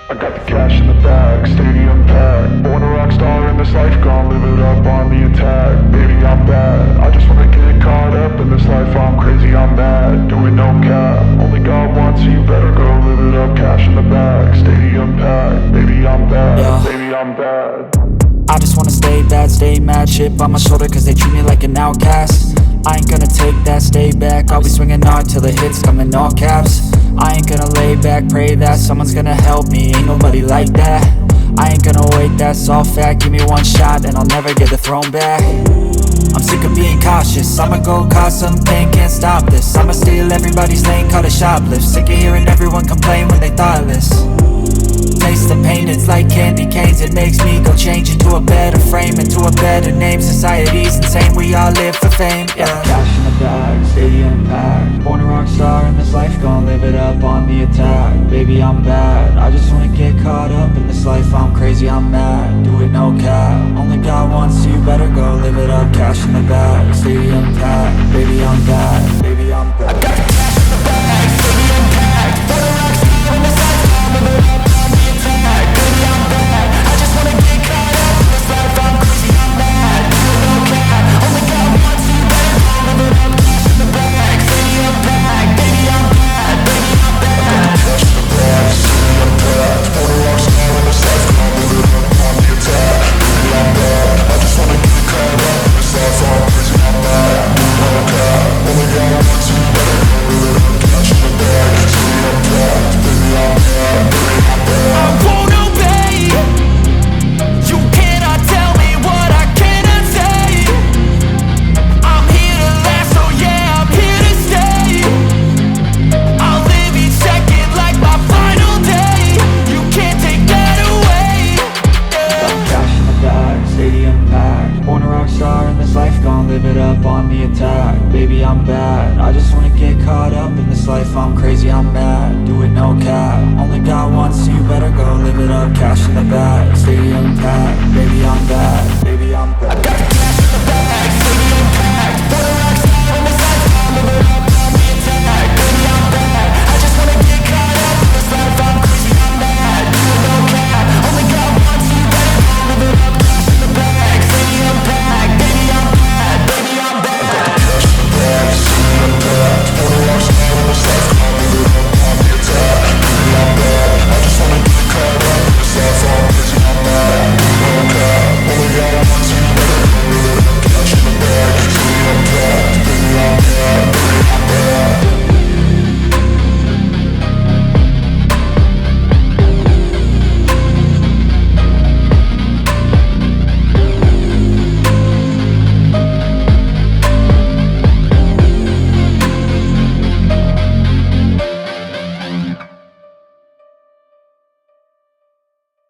I got the cash in the bag, stadium packed. Born a rock star in this life, gon' live it up on the attack. Baby, I'm bad, I just wanna get caught up in this life. I'm crazy, I'm mad, doing no cap. Only God wants you, better go live it up. Cash in the bag, stadium packed. Baby, I'm bad, yeah. Baby, I'm bad. I just wanna stay bad, stay mad. Chip on my shoulder cause they treat me like an outcast. I ain't gonna take that, stay back. I'll be swinging hard till the hits come in all caps. I ain't gonna lay back, pray that someone's gonna help me. Ain't nobody like that. I ain't gonna wait, that's all fact. Give me one shot and I'll never get the throne back. I'm sick of being cautious, I'ma go cause some pain, can't stop this. I'ma steal everybody's lane, call it shoplift. Sick of hearing everyone complain when they thoughtless. Taste the pain, it's like candy canes. It makes me go change into a better frame, into a better name. Society's insane, we all live for fame, yeah. Cash in the bag, stadium packed. Born a rock star in this life, gon' live it up on the attack. Baby, I'm bad, I just wanna get caught up in this life. I'm crazy, I'm mad, do it no cap. Only God wants you, better go live it up. Cash in the bag, stadium packed. Baby, I'm bad, baby, I'm bad. I got the cash in the bag, stadium packed. Born a rock star in this life, gon' live it up. Baby, I'm bad, I just wanna get caught up in this life. I'm crazy, I'm mad, do it no cap. Only God wants you, better go live it up. Cash in the bag, stadium packed. Baby, I'm bad, baby, I'm bad. Cash in the bag, stadium packed. Born a rock star in this life, gon' live it up on the attack. Baby, I'm bad, I just wanna get caught up in this life. I'm crazy, I'm mad, do it no cap. Only God wants you, better go live it up. Cash in the bag, stadium packed. Baby, I'm bad, baby, I'm bad. I won't obey. You cannot tell me what I cannot say. I'm here to last, so yeah, I'm here to stay. I'll live each second like my final day. You can't take that away, yeah. Cash in the bag, stadium packed. Born a rock star in this life, gon' live it up on the attack. Baby, I'm bad, I just wanna get caught up in this life. I'm crazy, I'm mad, do it no cap. Only God wants you, better go live it up. Cash in the bag, stadium packed. Baby, I'm bad, baby, I'm bad.